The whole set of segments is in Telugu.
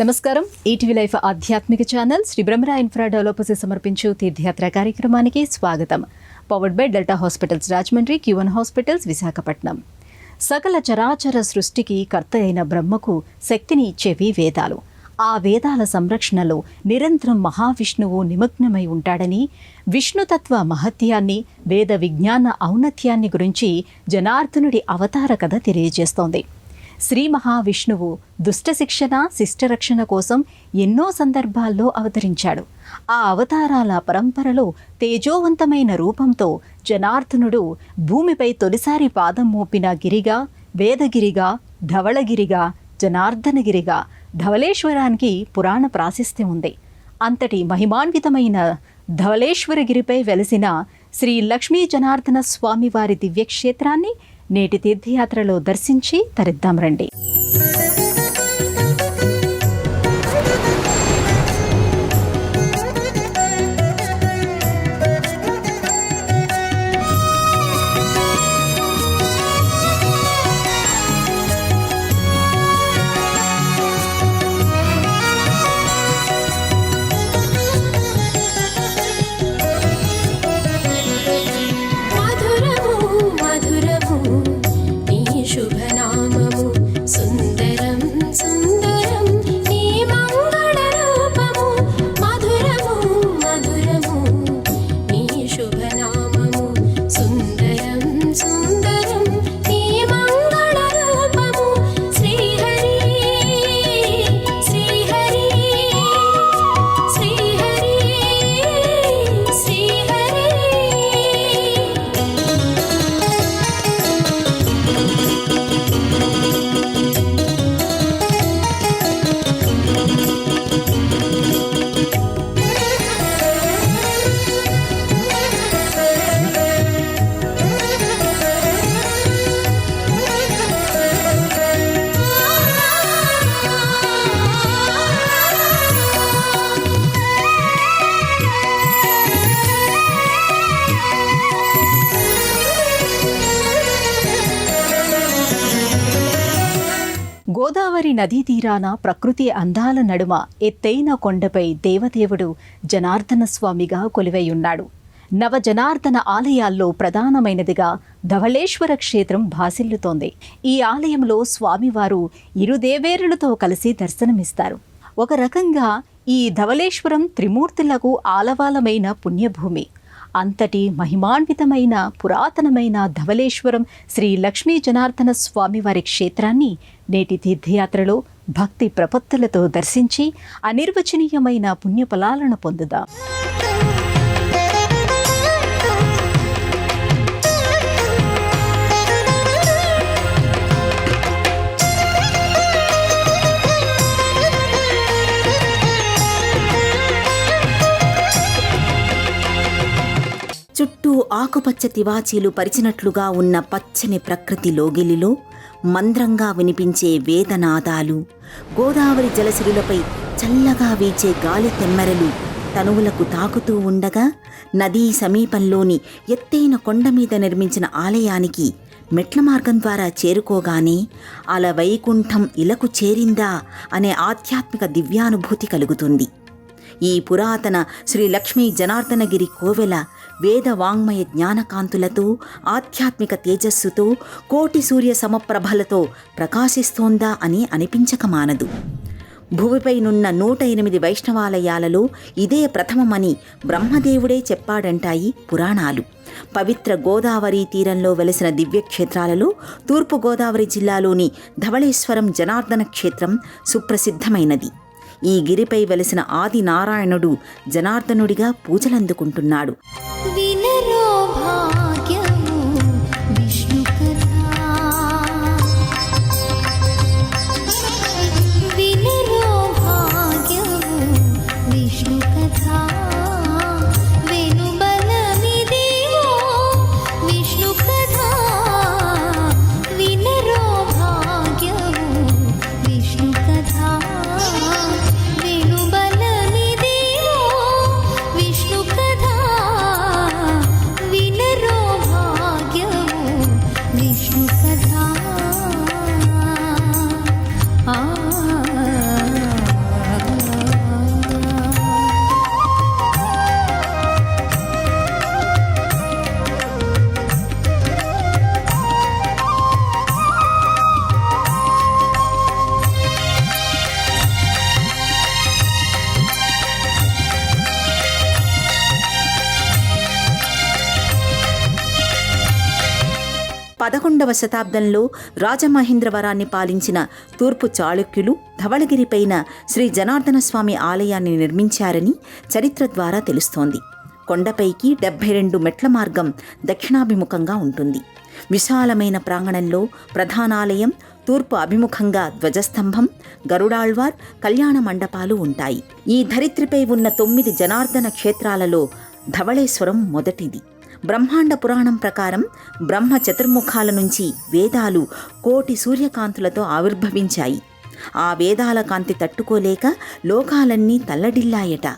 నమస్కారం. ఈటీవీ లైఫ్ ఆధ్యాత్మిక channel Sri Brahmara infra developers సమర్పించు తీర్థయాత్ర కార్యక్రమానికి స్వాగతం. Powered by Delta hospitals Rajahmundry, Q1 hospitals Visakhapatnam. సకల చరాచర సృష్టికి కర్త అయిన బ్రహ్మకు శక్తిని ఇచ్చేవి వేదాలు. ఆ వేదాల సంరక్షణలో నిరంతరం మహావిష్ణువు నిమగ్నమై ఉంటాడని, విష్ణుతత్వ మహత్యాన్ని, వేద విజ్ఞాన ఔన్నత్యాన్ని గురించి జనార్దనుడి అవతార కథ తెలియజేస్తోంది. శ్రీ మహావిష్ణువు దుష్ట శిక్షణ, శిష్టరక్షణ కోసం ఎన్నో సందర్భాల్లో అవతరించాడు. ఆ అవతారాల పరంపరలో తేజోవంతమైన రూపంతో జనార్దనుడు భూమిపై తొలిసారి పాదం మోపిన గిరిగా, వేదగిరిగా, ధవళగిరిగా, జనార్దనగిరిగా, ధవళేశ్వరానికి పురాణ ప్రాశస్త్యం ఉంది. అంతటి మహిమాన్వితమైన ధవళేశ్వరగిరిపై వెలసిన శ్రీ లక్ష్మీ జనార్దన స్వామి వారి దివ్యక్షేత్రాన్ని నేటి తీర్థయాత్రలో దర్శించి తరిద్దాం రండి. గోదావరి నదీ తీరాన ప్రకృతి అందాల నడుమ ఎత్తైన కొండపై దేవదేవుడు జనార్దన స్వామిగా కొలువైయున్నాడు. నవ జనార్దన ఆలయాల్లో ప్రధానమైనదిగా ధవళేశ్వర క్షేత్రం భాసిల్లుతోంది. ఈ ఆలయంలో స్వామివారు ఇరు దేవేరులతో కలిసి దర్శనమిస్తారు. ఒక రకంగా ఈ ధవళేశ్వరం త్రిమూర్తులకు ఆలవాలమైన పుణ్యభూమి. అంతటి మహిమాన్వితమైన పురాతనమైన ధవళేశ్వరం శ్రీ లక్ష్మీ జనార్దన స్వామివారి క్షేత్రాన్ని నేటి తీర్థయాత్రలో భక్తి ప్రపత్తులతో దర్శించి అనిర్వచనీయమైన పుణ్యఫలాలను పొందుదాం. చుట్టూ ఆకుపచ్చ తివాచీలు పరిచినట్లుగా ఉన్న పచ్చని ప్రకృతి లోగిలిలో మంద్రంగా వినిపించే వేదనాదాలు, గోదావరి జలసిరులపై చల్లగా వీచే గాలి తెమ్మెరలు తనువులకు తాకుతూ ఉండగా, నదీ సమీపంలోని ఎత్తైన కొండ మీద నిర్మించిన ఆలయానికి మెట్ల మార్గం ద్వారా చేరుకోగానే అల వైకుంఠం ఇలకు చేరిందా అనే ఆధ్యాత్మిక దివ్యానుభూతి కలుగుతుంది. ఈ పురాతన శ్రీ లక్ష్మీ జనార్దనగిరి కోవెల వేద వాంగ్మయ జ్ఞానకాంతులతో, ఆధ్యాత్మిక తేజస్సుతో, కోటి సూర్య సమప్రభలతో ప్రకాశిస్తోందా అని అనిపించక మానదు. భూమిపైనున్న 108 వైష్ణవాలయాలలో ఇదే ప్రథమమని బ్రహ్మదేవుడే చెప్పాడంటాయి పురాణాలు. పవిత్ర గోదావరి తీరంలో వెలసిన దివ్యక్షేత్రాలలో తూర్పుగోదావరి జిల్లాలోని ధవళేశ్వరం జనార్దన క్షేత్రం సుప్రసిద్ధమైనది. ఈ గిరిపై వెలసిన ఆది నారాయణుడు జనార్దనుడిగా పూజలందుకుంటున్నాడు. 11వ శతాబ్దంలో రాజమహేంద్రవరాన్ని పాలించిన తూర్పు చాళుక్యులు ధవళగిరిపైన శ్రీ జనార్దన స్వామి ఆలయాన్ని నిర్మించారని చరిత్ర ద్వారా తెలుస్తోంది. కొండపైకి 72 మెట్ల మార్గం దక్షిణాభిముఖంగా ఉంటుంది. విశాలమైన ప్రాంగణంలో ప్రధానాలయం, తూర్పు అభిముఖంగా ధ్వజస్తంభం, గరుడాళ్వార్, కళ్యాణ మండపాలు ఉంటాయి. ఈ ధరిత్రిపై ఉన్న 9 జనార్దన క్షేత్రాలలో ధవళేశ్వరం మొదటిది. బ్రహ్మాండ పురాణం ప్రకారం బ్రహ్మ చతుర్ముఖాల నుంచి వేదాలు 1,000,000 సూర్యకాంతులతో ఆవిర్భవించాయి. ఆ వేదాల కాంతి తట్టుకోలేక లోకాలన్నీ తల్లడిల్లాయట.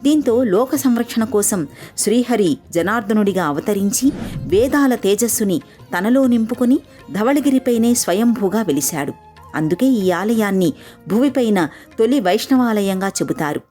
దీంతో లోక సంరక్షణ కోసం శ్రీహరి జనార్దనుడిగా అవతరించి వేదాల తేజస్సుని తనలో నింపుకుని ధవళగిరిపైనే స్వయంభూగా వెలిశాడు. అందుకే ఈ ఆలయాన్ని భువిపైన తొలి వైష్ణవాలయంగా చెబుతారు.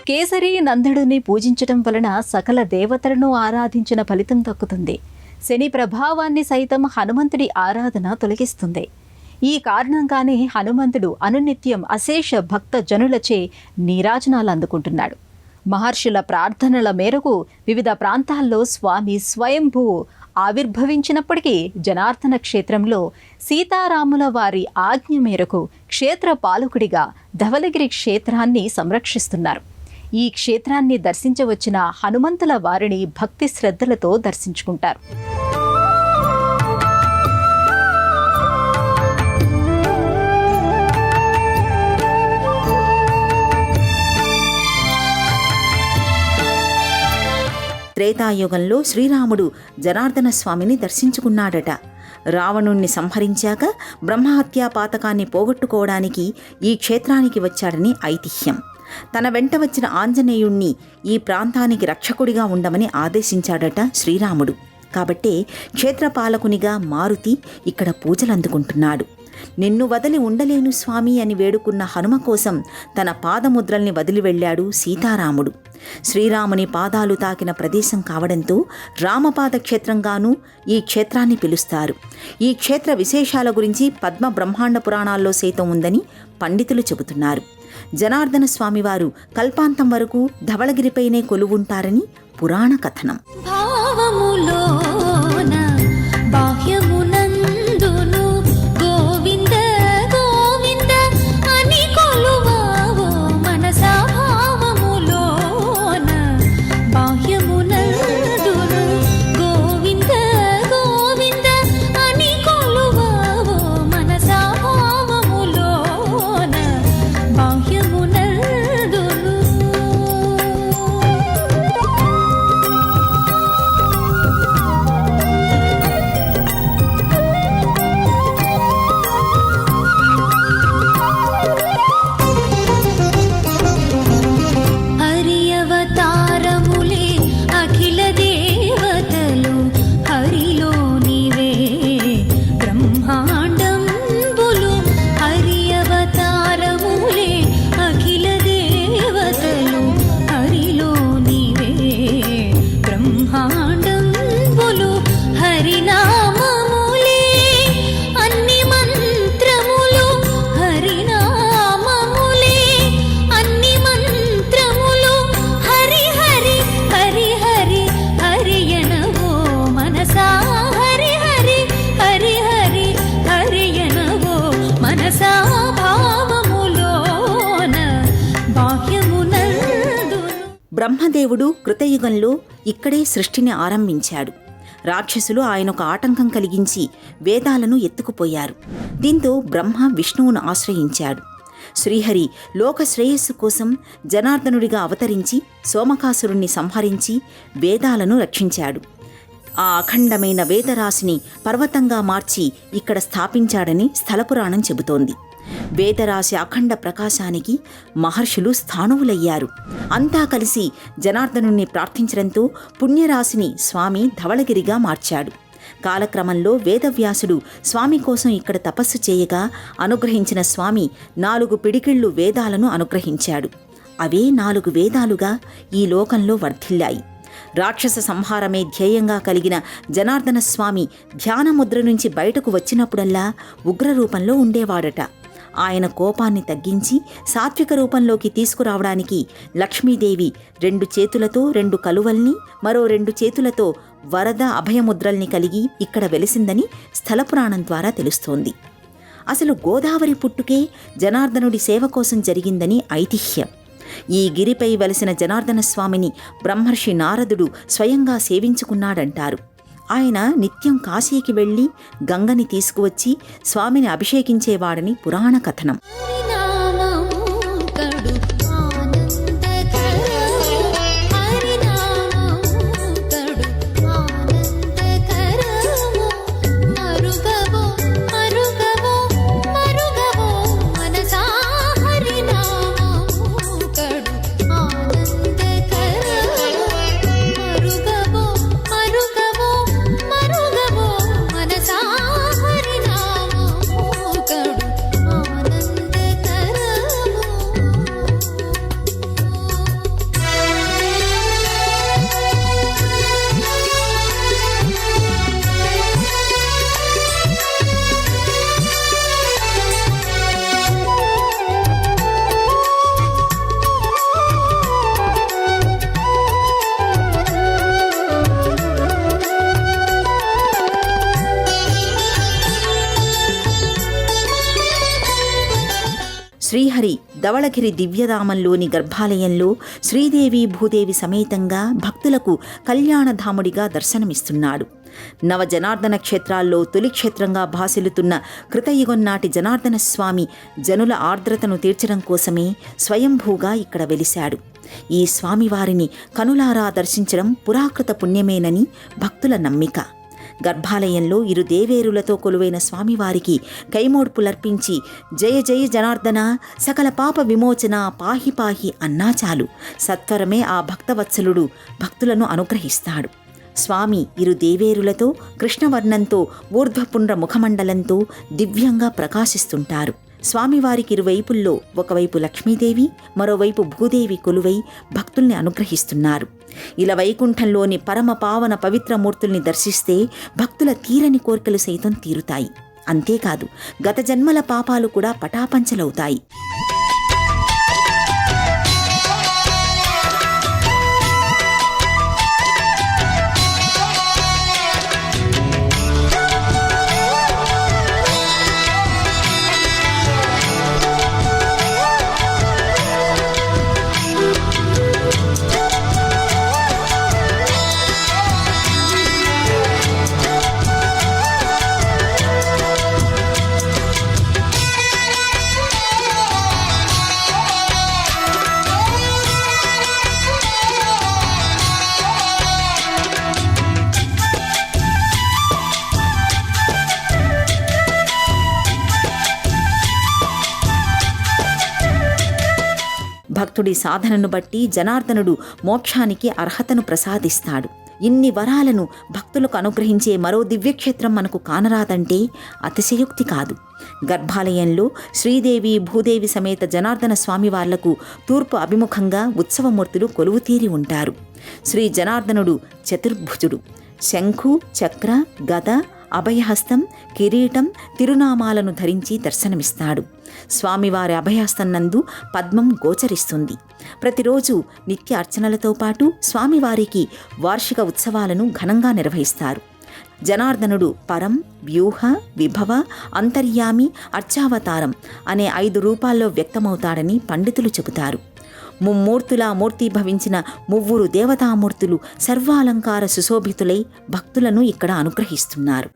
కేసరి నందడుని పూజించటం వలన సకల దేవతలను ఆరాధించిన ఫలితం దక్కుతుంది. శని ప్రభావాన్ని సైతం హనుమంతుడి ఆరాధన తొలగిస్తుంది. ఈ కారణంగానే హనుమంతుడు అనునిత్యం అశేష భక్త జనులచే నీరాజనాలు అందుకుంటున్నాడు. మహర్షుల ప్రార్థనల మేరకు వివిధ ప్రాంతాల్లో స్వామి స్వయంభువు ఆవిర్భవించినప్పటికీ జనార్దన క్షేత్రంలో సీతారాముల వారి ఆజ్ఞ మేరకు క్షేత్ర పాలకుడిగా ధవళగిరి క్షేత్రాన్ని సంరక్షిస్తున్నారు. ఈ క్షేత్రాన్ని దర్శించవచ్చిన హనుమంతుల వారిని భక్తి శ్రద్ధలతో దర్శించుకుంటారు. త్రేతాయుగంలో శ్రీరాముడు జనార్దన స్వామిని దర్శించుకున్నాడట. రావణుణ్ణి సంహరించాక బ్రహ్మహత్యా పాతకాన్ని పోగొట్టుకోవడానికి ఈ క్షేత్రానికి వచ్చాడని ఐతిహ్యం. తన వెంట వచ్చిన ఆంజనేయుణ్ణి ఈ ప్రాంతానికి రక్షకుడిగా ఉండమని ఆదేశించాడట శ్రీరాముడు. కాబట్టే క్షేత్రపాలకునిగా మారుతి ఇక్కడ పూజలందుకుంటున్నాడు. నిన్ను వదిలి ఉండలేను స్వామి అని వేడుకున్న హనుమ కోసం తన పాదముద్రల్ని వదిలి వెళ్ళాడు సీతారాముడు. శ్రీరాముని పాదాలు తాకిన ప్రదేశం కావడంతో రామపాద క్షేత్రంగానూ ఈ క్షేత్రాన్ని పిలుస్తారు. ఈ క్షేత్ర విశేషాల గురించి పద్మ బ్రహ్మాండ పురాణాల్లో సైతం ఉందని పండితులు చెబుతున్నారు. జనార్దన స్వామివారు కల్పాంతం వరకు ధవళగిరిపైనే కొలువుంటారని పురాణ కథనం. బ్రహ్మదేవుడు కృతయుగంలో ఇక్కడే సృష్టిని ఆరంభించాడు. రాక్షసులు ఆయనకు ఆటంకం కలిగించి వేదాలను ఎత్తుకుపోయారు. దీంతో బ్రహ్మ విష్ణువును ఆశ్రయించాడు. శ్రీహరి లోక శ్రేయస్సు కోసం జనార్దనుడిగా అవతరించి సోమకాసురుణ్ణి సంహరించి వేదాలను రక్షించాడు. ఆ అఖండమైన వేదరాశిని పర్వతంగా మార్చి ఇక్కడ స్థాపించాడని స్థలపురాణం చెబుతోంది. వేదరాశి అఖండ ప్రకాశానికి మహర్షులు స్థాణువులయ్యారు. అంతా కలిసి జనార్దనుణ్ణి ప్రార్థించడంతో పుణ్యరాశిని స్వామి ధవళగిరిగా మార్చాడు. కాలక్రమంలో వేదవ్యాసుడు స్వామి కోసం ఇక్కడ తపస్సు చేయగా అనుగ్రహించిన స్వామి 4 పిడికిళ్ళు వేదాలను అనుగ్రహించాడు. అవే 4 వేదాలుగా ఈ లోకంలో వర్ధిల్లాయి. రాక్షస సంహారమే ధ్యేయంగా కలిగిన జనార్దన స్వామి ధ్యానముద్ర నుంచి బయటకు వచ్చినప్పుడల్లా ఉగ్రరూపంలో ఉండేవాడట. ఆయన కోపాన్ని తగ్గించి సాత్విక రూపంలోకి తీసుకురావడానికి లక్ష్మీదేవి 2 చేతులతో 2 కలువల్ని, మరో 2 చేతులతో వరద అభయముద్రల్ని కలిగి ఇక్కడ వెలిసిందని స్థలపురాణం ద్వారా తెలుస్తోంది. అసలు గోదావరి పుట్టుకే జనార్దనుడి సేవ కోసం జరిగిందని ఐతిహ్యం. ఈ గిరిపై వెలిసిన జనార్దన స్వామిని బ్రహ్మర్షి నారదుడు స్వయంగా సేవించుకున్నాడంటారు. ఆయన నిత్యం కాశీకి వెళ్ళి గంగని తీసుకువచ్చి స్వామిని అభిషేకించేవాడని పురాణ కథనం. శ్రీహరి ధవళగిరి దివ్యధామంలోని గర్భాలయంలో శ్రీదేవి భూదేవి సమేతంగా భక్తులకు కళ్యాణధాముడిగా దర్శనమిస్తున్నాడు. నవజనార్దన క్షేత్రాల్లో తొలి క్షేత్రంగా భాసిల్లుతున్న కృతయుగం నాటి జనార్దన స్వామి జనుల ఆర్ద్రతను తీర్చడం కోసమే స్వయంభూగా ఇక్కడ వెలిశాడు. ఈ స్వామివారిని కనులారా దర్శించడం పురాకృత పుణ్యమేనని భక్తుల నమ్మిక. గర్భాలయంలో 2 దేవేరులతో కొలువైన స్వామివారికి కైమోడ్పులర్పించి జయ జయ జనార్దన సకల పాప విమోచన పాహి పాహి అన్నా చాలు సత్వరమే ఆ భక్తవత్సలుడు భక్తులను అనుగ్రహిస్తాడు. స్వామి 2 దేవేరులతో కృష్ణవర్ణంతో ఊర్ధ్వపుండ్ర ముఖమండలంతో దివ్యంగా ప్రకాశిస్తుంటారు. స్వామివారికి ఇరువైపుల్లో ఒకవైపు లక్ష్మీదేవి, మరోవైపు భూదేవి కొలువై భక్తుల్ని అనుగ్రహిస్తున్నారు. ఇలా వైకుంఠంలోని పరమ పావన పవిత్రమూర్తుల్ని దర్శిస్తే భక్తుల తీరని కోరికలు సైతం తీరుతాయి. అంతేకాదు గత జన్మల పాపాలు కూడా పటాపంచలవుతాయి. భక్తుడి సాధనను బట్టి జనార్దనుడు మోక్షానికి అర్హతను ప్రసాదిస్తాడు. ఇన్ని వరాలను భక్తులకు అనుగ్రహించే మరో దివ్యక్షేత్రం మనకు కానరాదంటే అతిశయోక్తి కాదు. గర్భాలయంలో శ్రీదేవి భూదేవి సమేత జనార్దన స్వామివార్లకు తూర్పు అభిముఖంగా ఉత్సవమూర్తులు కొలువుతీరి ఉంటారు. శ్రీ జనార్దనుడు చతుర్భుజుడు. శంఖు, చక్ర, గద, అభయహస్తం, కిరీటం, తిరునామాలను ధరించి దర్శనమిస్తాడు. స్వామివారి అభయహస్తం నందు పద్మం గోచరిస్తుంది. ప్రతిరోజు నిత్య అర్చనలతో పాటు స్వామివారికి వార్షిక ఉత్సవాలను ఘనంగా నిర్వహిస్తారు. జనార్దనుడు పరం, వ్యూహ, విభవ, అంతర్యామి, అర్చావతారం అనే 5 రూపాల్లో వ్యక్తమవుతాడని పండితులు చెబుతారు. ముమ్మూర్తులా మూర్తీభవించిన మువ్వురు దేవతామూర్తులు సర్వాలంకార సుశోభితులై భక్తులను ఇక్కడ అనుగ్రహిస్తున్నారు.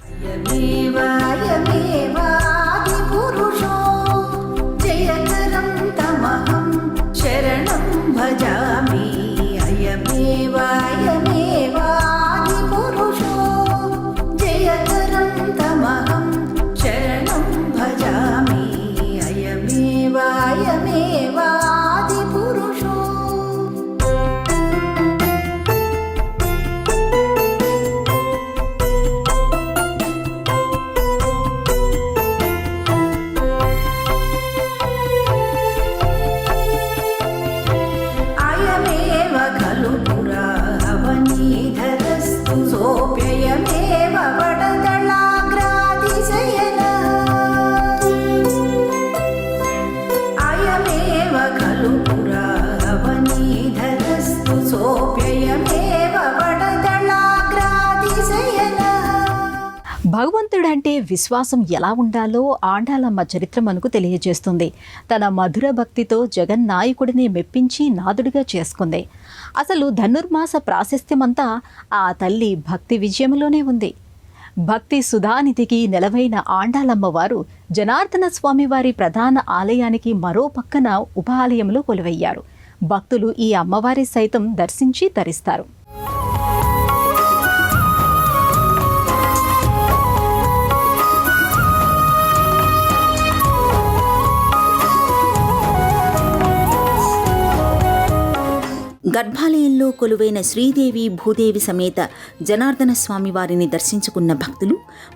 భగవంతుడంటే విశ్వాసం ఎలా ఉండాలో ఆండాళమ్మ చరిత్ర మనకు తెలియజేస్తుంది. తన మధుర భక్తితో జగన్నాయకుడిని మెప్పించి నాదుడిగా చేసుకుంది. అసలు ధనుర్మాస ప్రాశస్త్యమంతా ఆ తల్లి భక్తి విజయంలోనే ఉంది. భక్తి సుధానిధికి నెలవైన ఆండాళమ్మ వారు జనార్దన స్వామివారి ప్రధాన ఆలయానికి మరో పక్కన ఉపాలయంలో కొలువయ్యారు. భక్తులు ఈ అమ్మవారి సైతం దర్శించి తరిస్తారు. గర్భాలయంలో కొలువైన శ్రీదేవి భూదేవి సమేత జనార్దన స్వామి వారిని దర్శించుకున్న భక్తులు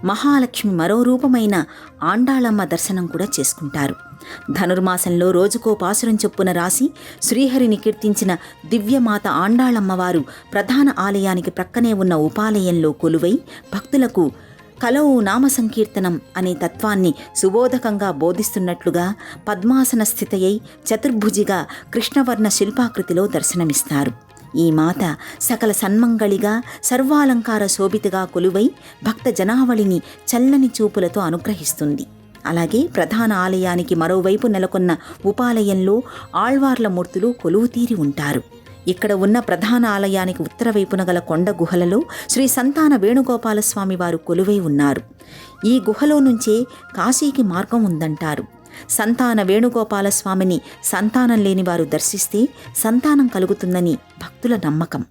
మహాలక్ష్మి మరో రూపమైన ఆండాళమ్మ దర్శనం కూడా చేసుకుంటారు. ధనుర్మాసంలో రోజుకో పాసురం చొప్పున రాసి శ్రీహరిని కీర్తించిన దివ్యమాత ఆండాళమ్మవారు ప్రధాన ఆలయానికి ప్రక్కనే ఉన్న ఉపాలయంలో కొలువై భక్తులకు కలౌ నామ సంకీర్తనం అనే తత్వాన్ని సుబోధకంగా బోధిస్తున్నట్లుగా పద్మాసన స్థితయై చతుర్భుజిగా కృష్ణవర్ణ శిల్పాకృతిలో దర్శనమిస్తారు. ఈ మాత సకల సన్మంగళిగా సర్వాలంకార శోభితగా కొలువై భక్త జనావళిని చల్లని చూపులతో అనుగ్రహిస్తుంది. అలాగే ప్రధాన ఆలయానికి మరోవైపు నెలకొన్న ఉపాలయంలో ఆళ్వార్ల మూర్తులు కొలువుతీరి ఉంటారు. ఇక్కడ ఉన్న ప్రధాన ఆలయానికి ఉత్తర వైపున గల కొండ గుహలలో శ్రీ సంతాన వేణుగోపాలస్వామి వారు కొలువై ఉన్నారు. ఈ గుహలో నుంచే కాశీకి మార్గం ఉందంటారు. సంతాన వేణుగోపాలస్వామిని సంతానం లేని వారు దర్శిస్తే సంతానం కలుగుతుందని భక్తుల నమ్మకం.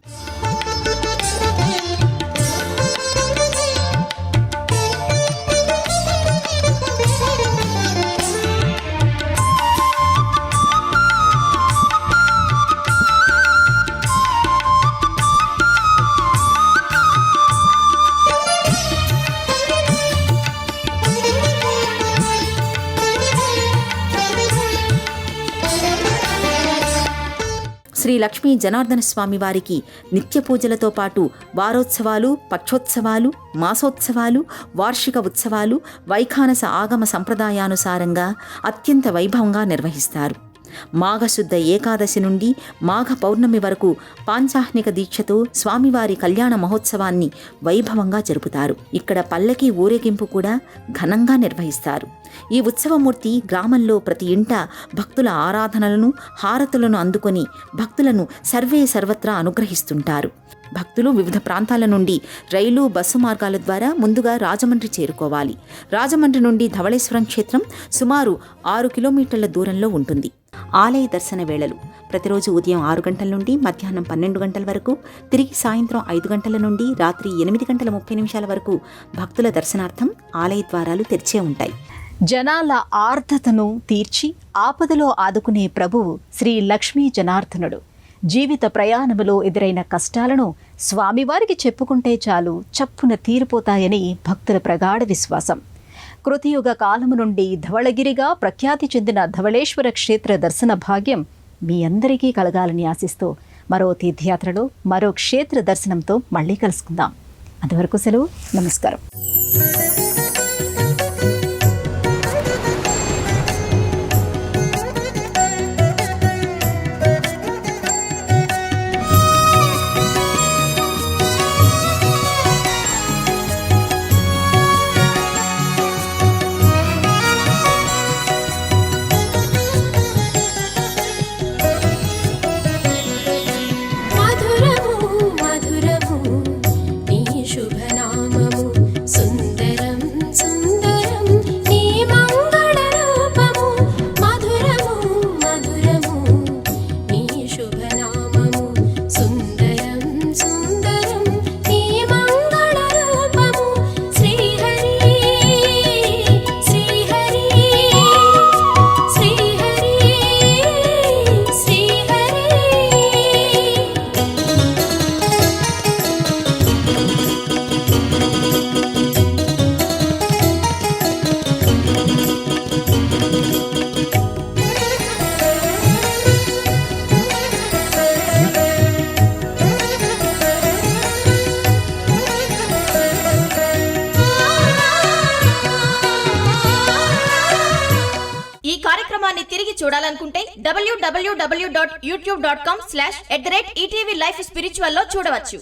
శ్రీ లక్ష్మీ జనార్దన స్వామి వారికి నిత్య పూజలతో పాటు వారోత్సవాలు, పక్షోత్సవాలు, మాసోత్సవాలు, వార్షిక ఉత్సవాలు వైఖానస ఆగమ సంప్రదాయానుసారంగా అత్యంత వైభవంగా నిర్వహిస్తారు. మాఘశుద్ధ ఏకాదశి నుండి మాఘ పౌర్ణమి వరకు పాంచాహ్నిక దీక్షతో స్వామివారి కళ్యాణ మహోత్సవాన్ని వైభవంగా జరుపుతారు. ఇక్కడ పల్లకి ఊరేగింపు కూడా ఘనంగా నిర్వహిస్తారు. ఈ ఉత్సవమూర్తి గ్రామంలో ప్రతి ఇంట భక్తుల ఆరాధనలను, హారతులను అందుకొని భక్తులను సర్వత్రా అనుగ్రహిస్తుంటారు. భక్తులు వివిధ ప్రాంతాల నుండి రైలు, బస్సు మార్గాల ద్వారా ముందుగా రాజమండ్రి చేరుకోవాలి. రాజమండ్రి నుండి ధవళేశ్వరం క్షేత్రం సుమారు 6 కిలోమీటర్ల దూరంలో ఉంటుంది. ఆలయ దర్శన వేళలు ప్రతిరోజు ఉదయం 6 గంటల నుండి మధ్యాహ్నం 12 గంటల వరకు, తిరిగి సాయంత్రం 5 గంటల నుండి రాత్రి 8:30 వరకు భక్తుల దర్శనార్థం ఆలయ ద్వారాలు తెరిచే ఉంటాయి. జనాల ఆర్ధతను తీర్చి ఆపదలో ఆదుకునే ప్రభువు శ్రీ లక్ష్మీ జనార్దనుడు. జీవిత ప్రయాణములో ఎదురైన కష్టాలను స్వామివారికి చెప్పుకుంటే చాలు చప్పున తీరిపోతాయని భక్తుల ప్రగాఢ విశ్వాసం. కృతయుగ కాలము నుండి ధవళగిరిగా ప్రఖ్యాతి చెందిన ధవళేశ్వర క్షేత్ర దర్శన భాగ్యం మీ అందరికీ కలగాలని ఆశిస్తూ మరో తీర్థయాత్రలో మరో క్షేత్ర దర్శనంతో మళ్ళీ కలుసుకుందాం. అంతవరకు సెలవు. నమస్కారం. ఈ కార్యక్రమాన్ని తిరిగి చూడాలనుకుంటే www.youtube.com/@ETV Life Spiritual లో చూడవచ్చు.